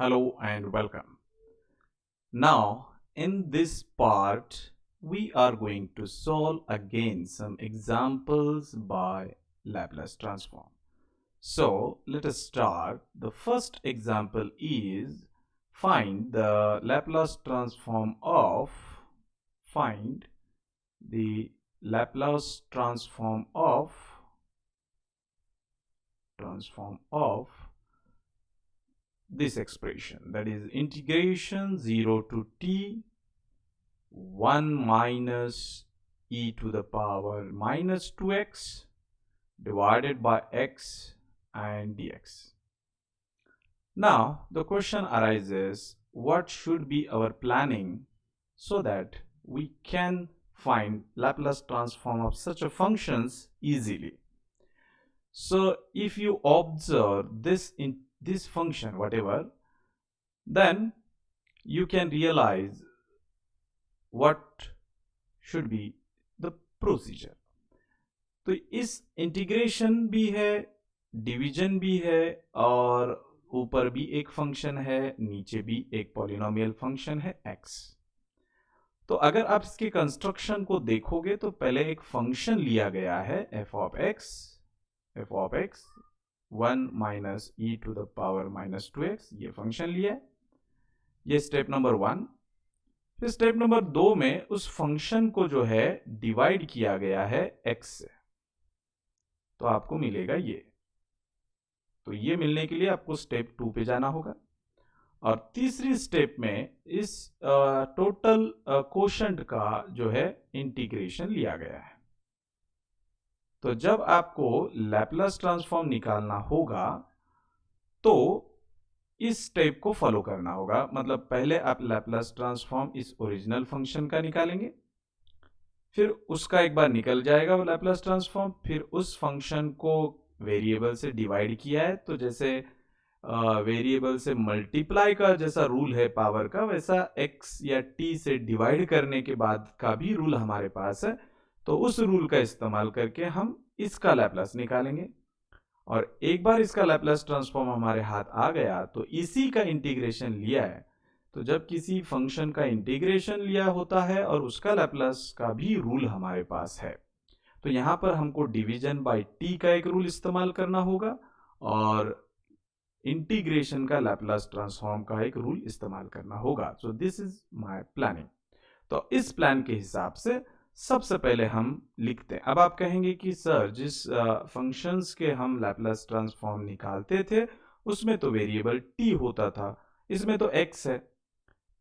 Hello and welcome. Now, in this part, we are going to solve again some examples by Laplace transform. So, let us start. The first example is find the Laplace transform of find the Laplace transform of this expression, that is integration 0 to t 1 minus e to the power minus 2x divided by x and dx. Now the question arises, what should be our planning so that we can find Laplace transform of such a functions easily? So if you observe this in this function whatever, then you can realize what should be the procedure. तो इस integration भी है, division भी है और ऊपर भी एक फंक्शन है, नीचे भी एक पॉलिनोमियल फंक्शन है x. तो अगर आप इसके कंस्ट्रक्शन को देखोगे तो पहले एक फंक्शन लिया गया है f of x 1 minus e to the power minus 2x, ये फंक्शन लिया है. ये स्टेप नंबर 1. फिर स्टेप नंबर 2 में उस फंक्शन को जो है डिवाइड किया गया है x से, तो आपको मिलेगा ये. तो ये मिलने के लिए आपको स्टेप 2 पे जाना होगा. और तीसरी स्टेप में इस टोटल कोशेंट का जो है इंटीग्रेशन लिया गया है. तो जब आपको लैप्लास ट्रांसफॉर्म निकालना होगा तो इस स्टेप को फॉलो करना होगा. मतलब पहले आप लैप्लास ट्रांसफॉर्म इस ओरिजिनल फंक्शन का निकालेंगे, फिर उसका एक बार निकल जाएगा वो लैप्लास ट्रांसफॉर्म, फिर उस फंक्शन को वेरिएबल से डिवाइड किया है, तो जैसे वेरिएबल से मल्टीप्लाई का जैसा रूल है पावर का, वैसा x या t से डिवाइड करने के बाद का भी रूल हमारे पास है. तो उस रूल का इस्तेमाल करके हम इसका लैप्लास निकालेंगे. और एक बार इसका लैप्लास ट्रांसफॉर्म हमारे हाथ आ गया तो इसी का इंटीग्रेशन लिया है. तो जब किसी फंक्शन का इंटीग्रेशन लिया होता है और उसका लैप्लास का भी रूल हमारे पास है, तो यहाँ पर हमको डिवीजन बाय t का एक रूल इस्तेमाल करना होगा और इंटीग्रेशन का लैप्लास ट्रांसफॉर्म का एक रूल इस्तेमाल करना होगा. So this is my planning. तो इस प्लान के हिसाब से सबसे पहले हम लिखते हैं. अब आप कहेंगे कि सर जिस फंक्शंस के हम लैप्लास ट्रांसफॉर्म निकालते थे उसमें तो वेरिएबल t होता था, इसमें तो x है.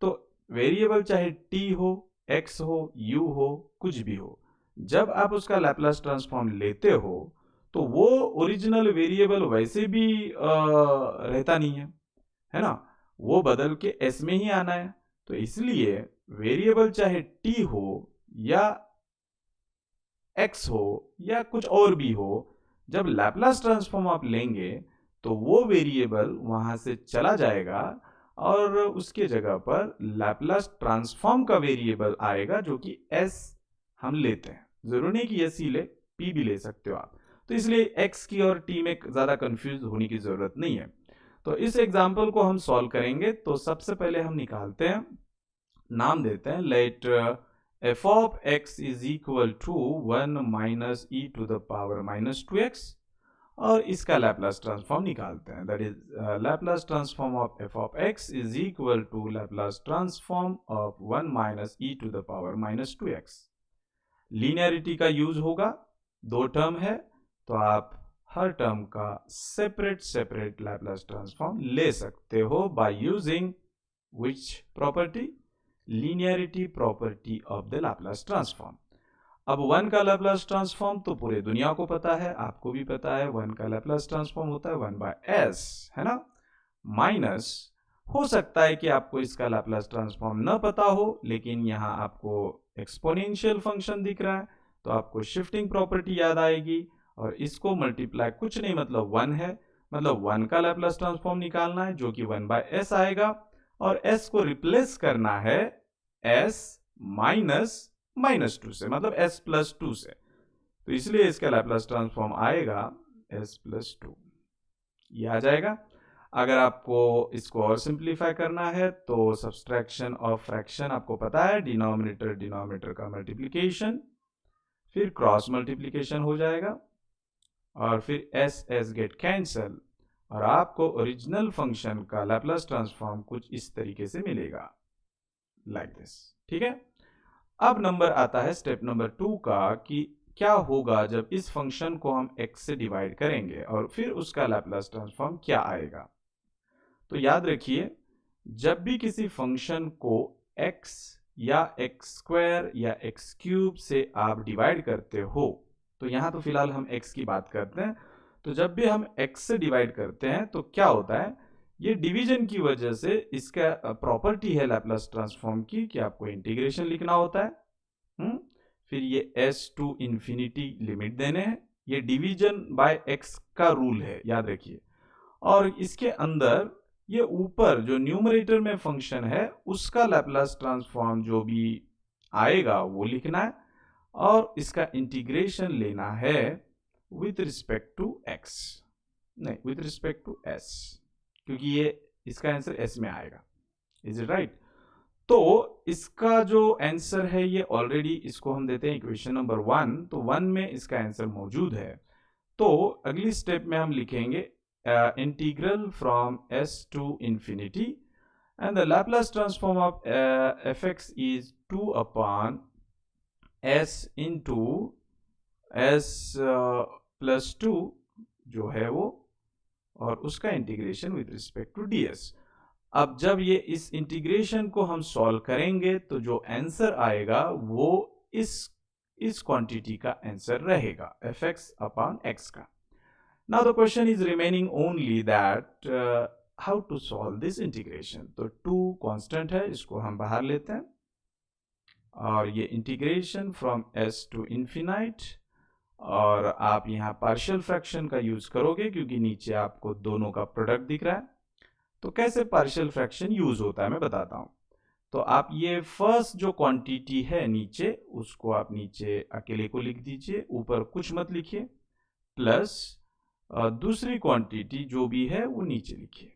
तो वेरिएबल चाहे t हो, x हो, u हो, कुछ भी हो, जब आप उसका लैप्लास ट्रांसफॉर्म लेते हो तो वो ओरिजिनल वेरिएबल वैसे भी रहता नहीं है, है ना, वो बदल के s में ही आना है. तो इसलिए वेरिएबल चाहे t हो या x हो या कुछ और भी हो, जब लैप्लास ट्रांसफॉर्म आप लेंगे तो वो वेरिएबल वहां से चला जाएगा और उसके जगह पर लैप्लास ट्रांसफॉर्म का वेरिएबल आएगा जो कि s हम लेते हैं. जरूरी नहीं कि s ही ले, p भी ले सकते हो आप. तो इसलिए x की और t में ज़्यादा कंफ्यूज होने की ज़रूरत नहीं है. तो इस एग्जाम्पल को हम सॉल्व करेंगे. तो सबसे पहले हम निकालते हैं, नाम देते हैं let f of x is equal to 1 minus e to the power minus 2x और इसका लैप्लास ट्रांसफॉर्म निकालते हैं. That is Laplace transform of f of x is equal to Laplace transform of 1 minus e to the power minus 2x. Linearity का use होगा, दो term है तो आप हर टर्म का सेपरेट लैप्लास ट्रांसफॉर्म ले सकते हो by using which property, linearity property of the Laplace transform. अब 1 का लैप्लास ट्रांसफॉर्म तो पूरे दुनिया को पता है, आपको भी पता है. 1 का लैप्लास ट्रांसफॉर्म होता है 1 बाय s, है ना. माइनस हो सकता है कि आपको इसका लैप्लास ट्रांसफॉर्म न पता हो, लेकिन यहाँ आपको एक्सपोनेंशियल फंक्शन दिख रहा है तो आपको शिफ्टिंग प्रॉपर्टी याद आएगी और इसको मल्टीप्लाई कुछ नहीं मतलब 1 है, मतलब 1 का लैप्लास ट्रांसफॉर्म निकालना है जो कि 1 बाय s आएगा और s को रिप्लेस करना है s माइनस 2 से, मतलब s प्लस 2 से. तो इसलिए इसका लैप्लास ट्रांसफॉर्म आएगा s प्लस 2, ये आ जाएगा. अगर आपको इसको और सिंप्लीफाई करना है तो सब्सट्रैक्शन ऑफ फ्रैक्शन आपको पता है, डिनोमिनेटर डिनोमिनेटर का मल्टीप्लिकेशन, फिर क्रॉस मल्टीप्लिकेशन हो जाएगा और फिर एस एस गेट कैंसल और आपको ओरिजिनल फंक्शन का लैप्लस ट्रांसफॉर्म कुछ इस तरीके से मिलेगा, लाइक दिस। ठीक है, अब नंबर आता है स्टेप नंबर 2 का कि क्या होगा जब इस फंक्शन को हम x से डिवाइड करेंगे और फिर उसका लैप्लस ट्रांसफॉर्म क्या आएगा। तो याद रखिए, जब भी किसी फंक्शन को x या x स्क्वायर या x क्यूब से आप डिवाइड करते हो, तो यहां तो फिलहाल हम x की बात करते हैं, तो जब भी हम x से डिवाइड करते हैं तो क्या होता है, ये डिवीजन की वजह से इसका प्रॉपर्टी है लैप्लस ट्रांसफॉर्म की कि आपको इंटीग्रेशन लिखना होता है। फिर ये s टू इंफिनिटी लिमिट देने हैं, ये डिवीजन बाय x का रूल है, याद रखिए। और इसके अंदर ये ऊपर जो न्यूमरेटर में फंक्शन है उसका लैप्लस ट्रांसफॉर्म जो भी आएगा वो लिखना है और इसका इंटीग्रेशन लेना है विथ रिस्पेक्ट टू x, नहीं विथ रिस्पेक्ट टू s, क्योंकि ये इसका आंसर s में आएगा। Is it right? तो इसका जो आंसर है ये ऑलरेडी इसको हम देते हैं इक्वेशन नंबर 1, तो 1 में इसका आंसर मौजूद है। तो अगली स्टेप में हम लिखेंगे integral from s to infinity and the Laplace transform of fx is 2 upon s into s plus 2 जो है वो, और उसका integration with respect to ds। अब जब ये इस इंटीग्रेशन को हम सॉल्व करेंगे तो जो आंसर आएगा वो इस क्वांटिटी का आंसर रहेगा fx अपॉन x का। Now the question is remaining only that how to solve this integration. तो 2 कांस्टेंट है, इसको हम बाहर लेते हैं और ये integration from s to infinite, और आप यहाँ पार्शियल फ्रैक्शन का यूज करोगे क्योंकि नीचे आपको दोनों का प्रोडक्ट दिख रहा है। तो कैसे पार्शियल फ्रैक्शन यूज होता है मैं बताता हूं। तो आप ये फर्स्ट जो क्वांटिटी है नीचे, उसको आप नीचे अकेले को लिख दीजिए, ऊपर कुछ मत लिखिए, प्लस दूसरी क्वांटिटी जो भी है वो नीचे लिखिए।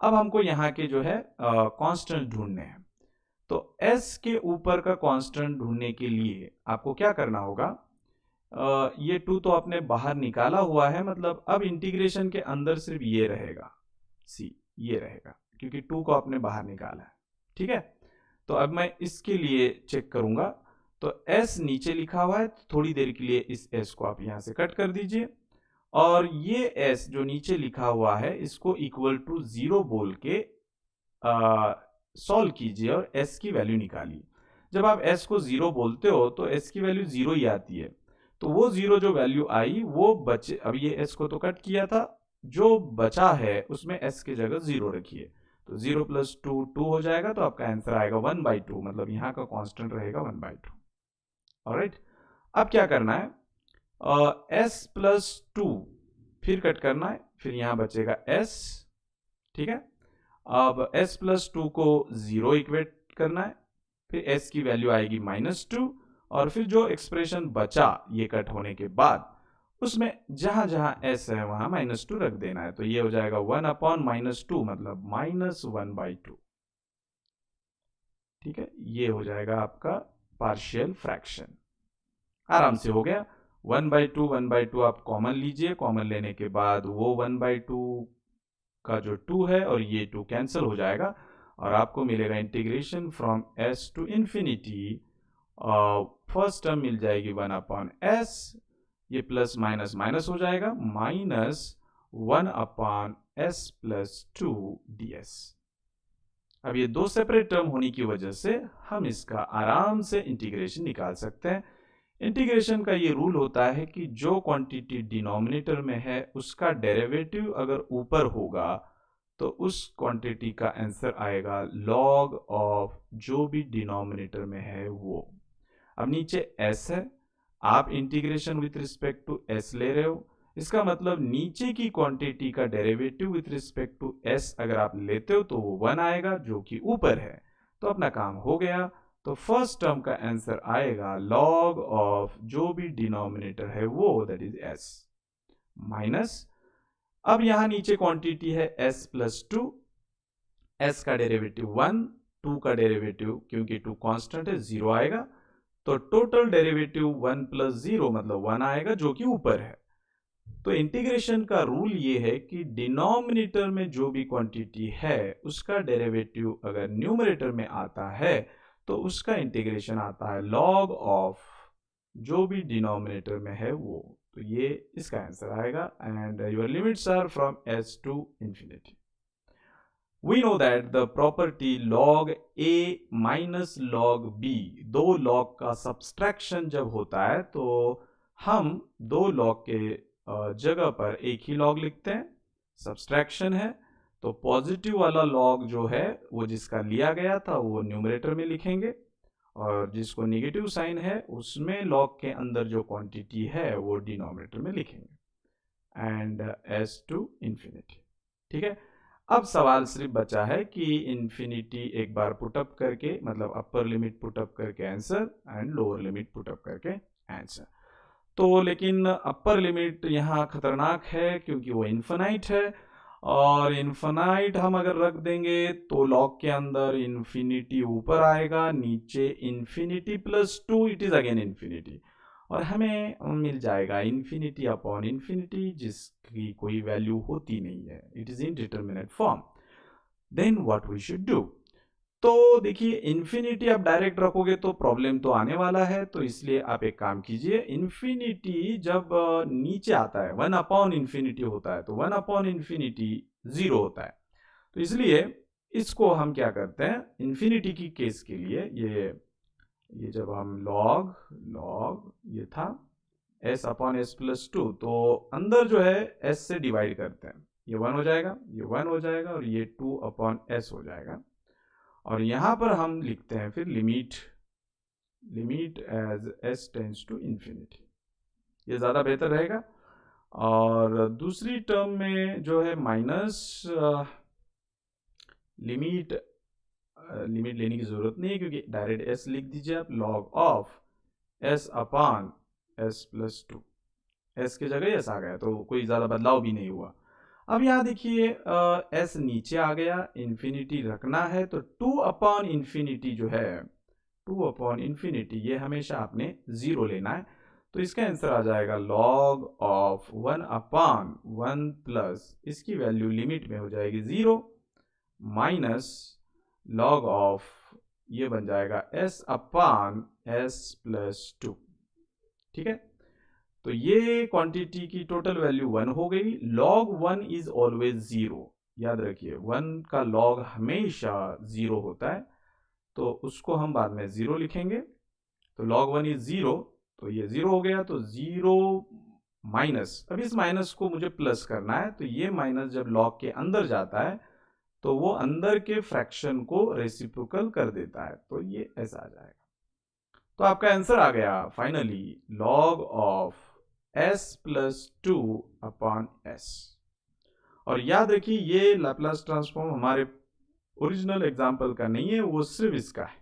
अब हमको यहाँ के जो है कांस्टेंट ढूंढने हैं। तो s के ऊपर का कांस्टेंट ढूंढने के लिए आपको क्या करना होगा, ये 2 तो आपने बाहर निकाला हुआ है, मतलब अब इंटीग्रेशन के अंदर सिर्फ ये रहेगा, सी ये रहेगा, क्योंकि 2 को आपने बाहर निकाला है। ठीक है, तो अब मैं इसके लिए चेक करूंगा। तो s नीचे लिखा हुआ है, तो थोड़ी देर के लिए इस s को आप यहां से कट कर दीजिए और ये s जो नीचे लिखा हुआ है इसको इक्वल टू 0 बोल के सॉल्व कीजिए और s की वैल्यू निकालिए। जब आप s को 0 बोलते हो तो s की वैल्यू 0 ही आती है, तो वो 0 जो वैल्यू आई वो बचे, अब ये s को तो कट किया था, जो बचा है उसमें s की जगह 0 रखिए, तो 0 प्लस 2 2 हो जाएगा, तो आपका आंसर आएगा 1/2, मतलब यहाँ का कांस्टेंट रहेगा 1/2। ऑलराइट, अब क्या करना है, s प्लस 2 फिर कट करना है, फिर यहाँ बचेगा s। ठीक है, अब s प्लस 2 को 0 इक्वेट करना है, फिर s की वैल्यू आएगी -2, और फिर जो एक्सप्रेशन बचा ये कट होने के बाद उसमें जहां जहां s है वहां -2 रख देना है, तो ये हो जाएगा 1 अपॉन -2, मतलब -1/2। ठीक है, ये हो जाएगा आपका पार्शियल फ्रैक्शन, आराम से हो गया। 1/2 आप कॉमन लीजिए, कॉमन लेने के बाद वो 1/2 का जो 2 है और ये 2 कैंसिल हो जाएगा और आपको मिलेगा integration from s to infinity, first term मिल जाएगी 1 अपॉन s, ये प्लस माइनस माइनस हो जाएगा, -1 अपॉन s प्लस 2 ds। अब ये 2 सेपरेट टर्म होने की वजह से हम इसका आराम से इंटीग्रेशन निकाल सकते हैं। इंटीग्रेशन का ये रूल होता है कि जो क्वांटिटी डिनोमिनेटर में है उसका डेरिवेटिव अगर ऊपर होगा तो उस क्वांटिटी का आंसर आएगा लॉग ऑफ जो भी डिनोमिनेटर में है वो। अब नीचे s है, आप integration with respect to s ले रहे हो, इसका मतलब नीचे की क्वांटिटी का derivative with respect to s अगर आप लेते हो तो वो 1 आएगा जो कि ऊपर है, तो अपना काम हो गया। तो फर्स्ट टर्म का आंसर आएगा लॉग ऑफ जो भी डिनोमिनेटर है वो, दैट इज s, माइनस अब यहां नीचे क्वांटिटी है s प्लस टू, s का डेरिवेटिव 1, 2 का डेरिवेटिव क्योंकि 2 कांस्टेंट है 0 आएगा, तो टोटल डेरिवेटिव 1 प्लस 0 मतलब 1 आएगा जो कि ऊपर है। तो इंटीग्रेशन का रूल ये है कि डिनोमिनेटर में जो भी क्वांटिटी है उसका डेरिवेटिव अगर न्यूमरेटर में आता है तो उसका इंटीग्रेशन आता है log ऑफ जो भी डिनोमिनेटर में है वो। तो ये इसका आंसर आएगा and your limits are from s to infinity. We know that the property log a minus log b, दो log का सब्सट्रैक्शन जब होता है तो हम दो log के जगह पर एक ही log लिखते हैं, सब्सट्रैक्शन है तो पॉजिटिव वाला log जो है वो जिसका लिया गया था वो न्यूमरेटर में लिखेंगे और जिसको नेगेटिव साइन है उसमें log के अंदर जो क्वांटिटी है वो डिनोमिनेटर में लिखेंगे एंड s टू इंफिनिटी। ठीक है, अब सवाल सिर्फ बचा है कि इंफिनिटी एक बार पुटअप करके मतलब अपर लिमिट पुटअप करके answer and lower limit put up करके आंसर। तो लेकिन अपर लिमिट यहाँ खतरनाक है क्योंकि वो इन्फिनाइट है और इन्फिनाइट हम अगर रख देंगे तो लॉग के अंदर इन्फिनिटी ऊपर आएगा, नीचे infinity plus two it is again infinity और हमें मिल जाएगा इन्फिनिटी अपॉन इन्फिनिटी जिसकी कोई वैल्यू होती नहीं है, it is indeterminate form. Then what we should do? तो देखिए इन्फिनिटी आप डायरेक्ट रखोगे तो प्रॉब्लम तो आने वाला है, तो इसलिए आप एक काम कीजिए, इन्फिनिटी जब नीचे आता है 1 अपॉन इन्फिनिटी होता है तो 1 अपॉन इन्फिनिटी 0 होता है। तो इसलिए इसको हम क्या करते हैं इन्फिनिटी की केस के लिए ये जब हम लॉग ये था s upon S plus two तो अंदर जो है s से डिवाइड करते हैं, ये 1 हो जाएगा, ये 1 हो जाएगा और ये 2 अपॉन s हो जाएगा और यहां पर हम लिखते हैं फिर limit as s tends to infinity, ये ज़्यादा बेहतर रहेगा। और दूसरी टर्म में जो है माइनस लिमिट लेने की ज़रूरत नहीं है क्योंकि डायरेक्ट s लिख दीजिए आप, log of s upon s plus two, s की जगह s आ गया तो कोई ज़्यादा बदलाव भी नहीं हुआ। अब यहाँ देखिए s नीचे आ गया, इन्फिनिटी रखना है तो 2 अपॉन इन्फिनिटी जो है 2 अपॉन इन्फिनिटी ये हमेशा आपने 0 लेना है, तो इसका आंसर आ जाएगा log ऑफ 1 अपॉन 1 प्लस इसकी वैल्यू लिमिट में हो जाएगी 0 माइनस log ऑफ ये बन जाएगा s upon s plus two. ठीक है, तो ये क्वांटिटी की टोटल वैल्यू 1 हो गई। log 1 इज ऑलवेज 0, याद रखिए 1 का log हमेशा 0 होता है तो उसको हम बाद में 0 लिखेंगे, तो log 1 इज 0 तो ये 0 हो गया, तो 0 माइनस, अब इस माइनस को मुझे प्लस करना है तो ये माइनस जब log के अंदर जाता है तो वो अंदर के फ्रैक्शन को रेसिप्रोकल कर देता है, तो ये ऐसा आ जाएगा। तो आपका आंसर आ गया finally log of s plus two upon s। और याद रखिए ये लैप्लास ट्रांसफॉर्म हमारे ओरिजिनल एग्जाम्पल का नहीं है, वो सिर्फ इसका है,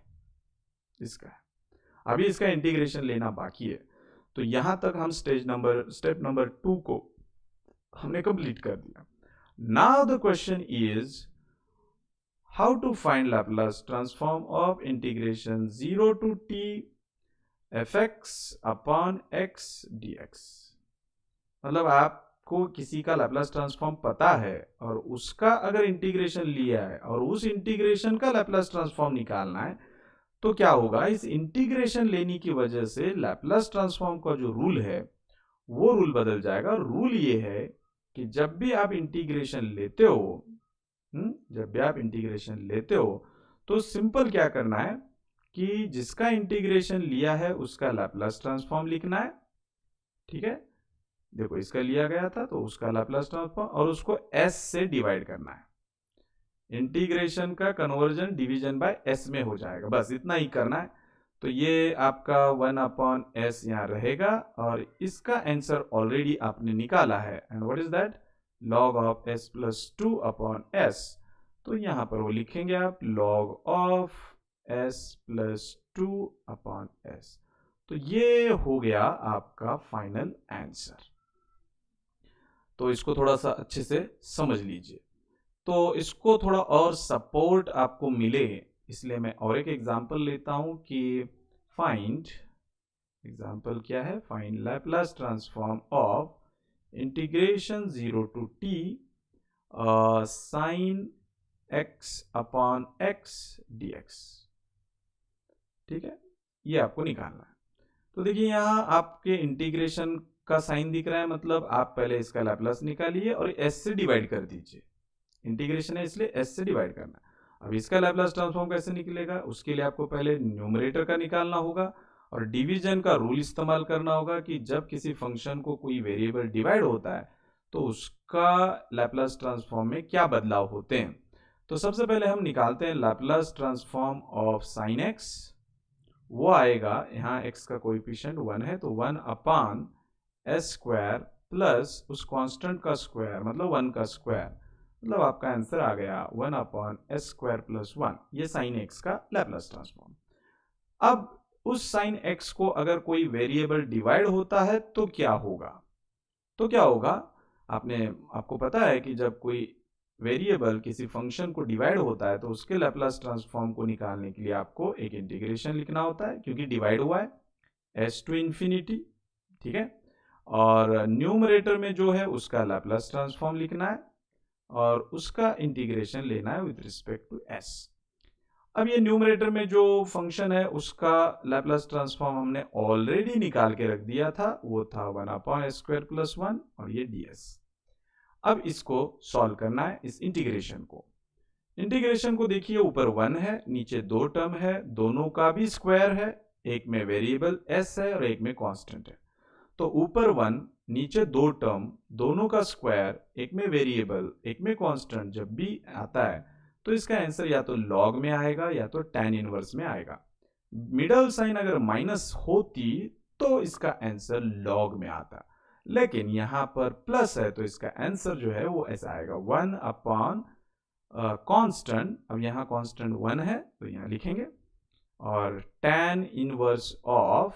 इसका है। अभी इसका इंटीग्रेशन लेना बाकी है, तो यहां तक हम स्टेप नंबर 2 को हमने कंप्लीट कर दिया। Now the question is how to find Laplace transform of integration 0 to t fx upon x dx। मतलब आपको किसी का लैप्लास ट्रांसफॉर्म पता है और उसका अगर इंटीग्रेशन लिया है और उस इंटीग्रेशन का लैप्लास ट्रांसफॉर्म निकालना है तो क्या होगा, इस इंटीग्रेशन लेने की वजह से लैप्लास ट्रांसफॉर्म का जो रूल है वो रूल बदल जाएगा। रूल ये है कि जब भी आप इंटीग्रेशन लेते हो तो सिंपल क्या करना है कि जिसका इंटीग्रेशन लिया है उसका लैप्लास ट्रांसफॉर्म लिखना है। ठीक है, देखो इसका लिया गया था तो उसका लैप्लास ट्रांसफॉर्म और उसको s से डिवाइड करना है, इंटीग्रेशन का कन्वर्जन डिवीजन बाय s में हो जाएगा, बस इतना ही करना है। तो ये आपका 1 अपॉन s यहाँ रहेगा और इसका आंसर ऑलरेडी आपने निकाला है and what is that, log of s plus two upon s। तो यहाँ पर वो लिखेंगे आप log of s plus two upon s। तो ये हो गया आपका फाइनल आंसर। तो इसको थोड़ा सा अच्छे से समझ लीजिए। तो इसको थोड़ा और सपोर्ट आपको मिले इसलिए मैं और एक एग्जांपल लेता हूं कि फाइंड, एग्जांपल क्या है, find Laplace transform of integration 0 to t sine x upon x dx। ठीक है, ये आपको निकालना है। तो देखिए यहाँ आपके इंटीग्रेशन का साइन दिख रहा है, मतलब आप पहले इसका लैपलास निकालिए और s से डिवाइड कर दीजिए। इंटीग्रेशन है इसलिए s से डिवाइड करना है। अब इसका लैपलास ट्रांसफॉर्म कैसे निकलेगा, उसके लिए आपको पहले न्यूमरेटर का निकालना होगा और डिवीजन का रूल इस्तेमाल करना होगा कि जब किसी फंक्शन को कोई वेरिएबल डिवाइड होता है तो उसका लैपलास ट्रांसफॉर्म में क्या बदलाव होते हैं। तो सबसे पहले हम निकालते हैं Laplace transform of sine x। वो आएगा, यहाँ x का कोएफिशिएंट 1 है तो 1 अपान एस स्क्वायर प्लस उस कांस्टेंट का स्क्वायर मतलब 1 का स्क्वायर, मतलब आपका आंसर आ गया 1 अपॉन एस स्क्वायर प्लस 1। ये साइन x का लैपलास ट्रांसफॉर्म। अब उस साइन x को अगर कोई वेरिएबल डिवाइड होता है तो क्या होगा, तो क्या होगा, आपको पता है कि जब कोई वेरिएबल किसी फंक्शन को डिवाइड होता है तो उसके लैपलास ट्रांसफॉर्म को निकालने के लिए आपको एक इंटीग्रेशन लिखना होता है क्योंकि डिवाइड हुआ है s टू इंफिनिटी। ठीक है, और न्यूमरेटर में जो है उसका लैपलास ट्रांसफॉर्म लिखना है और उसका इंटीग्रेशन लेना है विद रिस्पेक्ट टू s। अब ये न्यूमरेटर में जो फंक्शन है उसका लैपलास ट्रांसफॉर्म हमने ऑलरेडी निकाल के रख दिया था, वो था 1 अपॉन एस स्क्वायर प्लस 1 और ये ds। अब इसको सॉल्व करना है इस इंटीग्रेशन को। इंटीग्रेशन को देखिए, ऊपर 1 है, नीचे 2 टर्म है, दोनों का भी स्क्वायर है, एक में वेरिएबल s है और एक में कांस्टेंट है। तो ऊपर 1 नीचे 2 टर्म, दोनों का स्क्वायर, एक में वेरिएबल एक में कांस्टेंट जब भी आता है तो इसका आंसर या तो लॉग में आएगा या तो tan इनवर्स में आएगा। मिडल साइन अगर माइनस होती तो इसका आंसर लॉग में आता, लेकिन यहां पर प्लस है तो इसका आंसर जो है वो ऐसा आएगा 1 अपॉन कांस्टेंट। अब यहाँ कांस्टेंट 1 है तो यहाँ लिखेंगे और tan इनवर्स ऑफ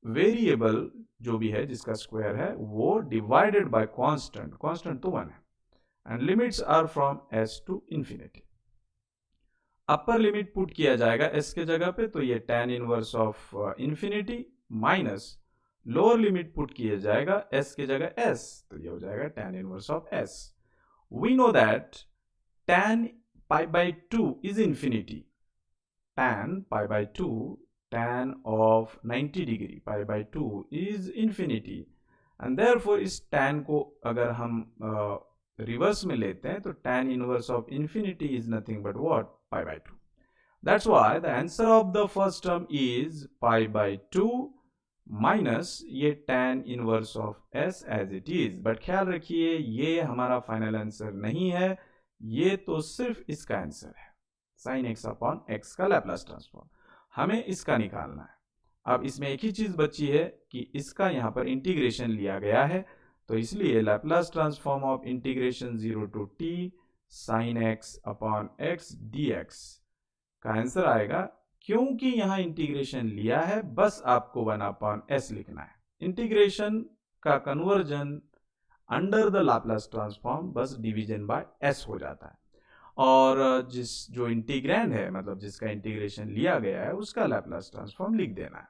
वेरिएबल जो भी है जिसका स्क्वायर है वो डिवाइडेड बाय कांस्टेंट, कांस्टेंट तो 1 है, and limits are from s to infinity. Upper limit put किया जाएगा s के जगह पे तो ये tan inverse of infinity minus lower limit put किया जाएगा s के जगह s तो ये हो जाएगा tan inverse of s। We know that tan pi by 2 is infinity, tan pi by 2, tan of 90 degree pi by 2 is infinity, and therefore इस tan को अगर हम रिवर्स में लेते हैं तो tan inverse of infinity is nothing but what, pi by 2। That's why the answer of the first term is pi by 2 minus ये tan inverse of s as it is. But ख्याल रखिए ये हमारा final answer नहीं है, ये तो सिर्फ इसका आंसर है, साइन x अपॉन x का लैपलास ट्रांसफॉर्म। हमें इसका निकालना है। अब इसमें एक ही चीज बची है कि इसका यहाँ पर इंटीग्रेशन लिया गया है, तो इसलिए Laplace transform of integration 0 to t sine x upon x dx का आंसर आएगा, क्योंकि यहाँ इंटीग्रेशन लिया है बस आपको 1 अपॉन s लिखना है। इंटीग्रेशन का conversion under the Laplace transform बस डिवीजन बाय s हो जाता है, और जो इंटीग्रैंड है मतलब जिसका इंटीग्रेशन लिया गया है उसका लैपलास ट्रांसफॉर्म लिख देना है।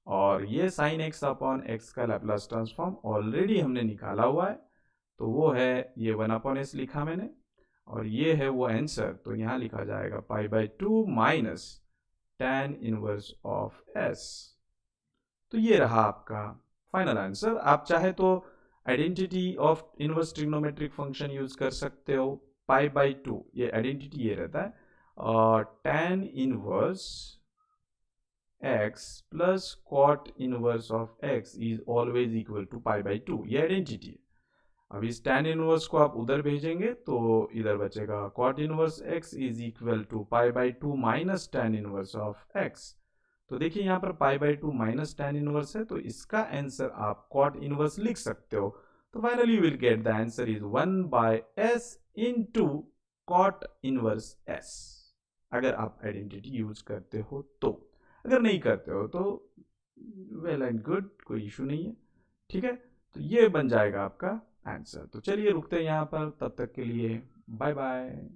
और ये साइन x अपॉन x का लैपलास ट्रांसफॉर्म ऑलरेडी हमने निकाला हुआ है, तो वो है ये 1 अपॉन s लिखा मैंने, और ये है वो आंसर, तो यहाँ लिखा जाएगा पाई by 2 minus tan inverse of s। तो ये रहा आपका फाइनल आंसर। आप चाहे तो identity of inverse trigonometric function use कर सकते हो, पाई बाई 2 ये आइडेंटिटी ये रहता है, और tan inverse x plus cot inverse of x is always equal to pi by 2, ये आइडेंटिटी है। अब इस tan इनवर्स को आप उधर भेजेंगे तो इधर बचेगा cot inverse x is equal to pi by 2 minus tan inverse of x। तो देखिए यहाँ पर pi by 2 minus tan inverse है, तो इसका आंसर आप कॉट इनवर्स लिख सकते हो, तो finally you will get the answer is 1 by s into cot inverse s, अगर आप आइडेंटिटी यूज करते हो तो। अगर नहीं करते हो तो वेल एंड गुड, कोई इशू नहीं है। ठीक है, तो ये बन जाएगा आपका आंसर। तो चलिए रुकते हैं यहाँ पर, तब तक के लिए बाय बाय।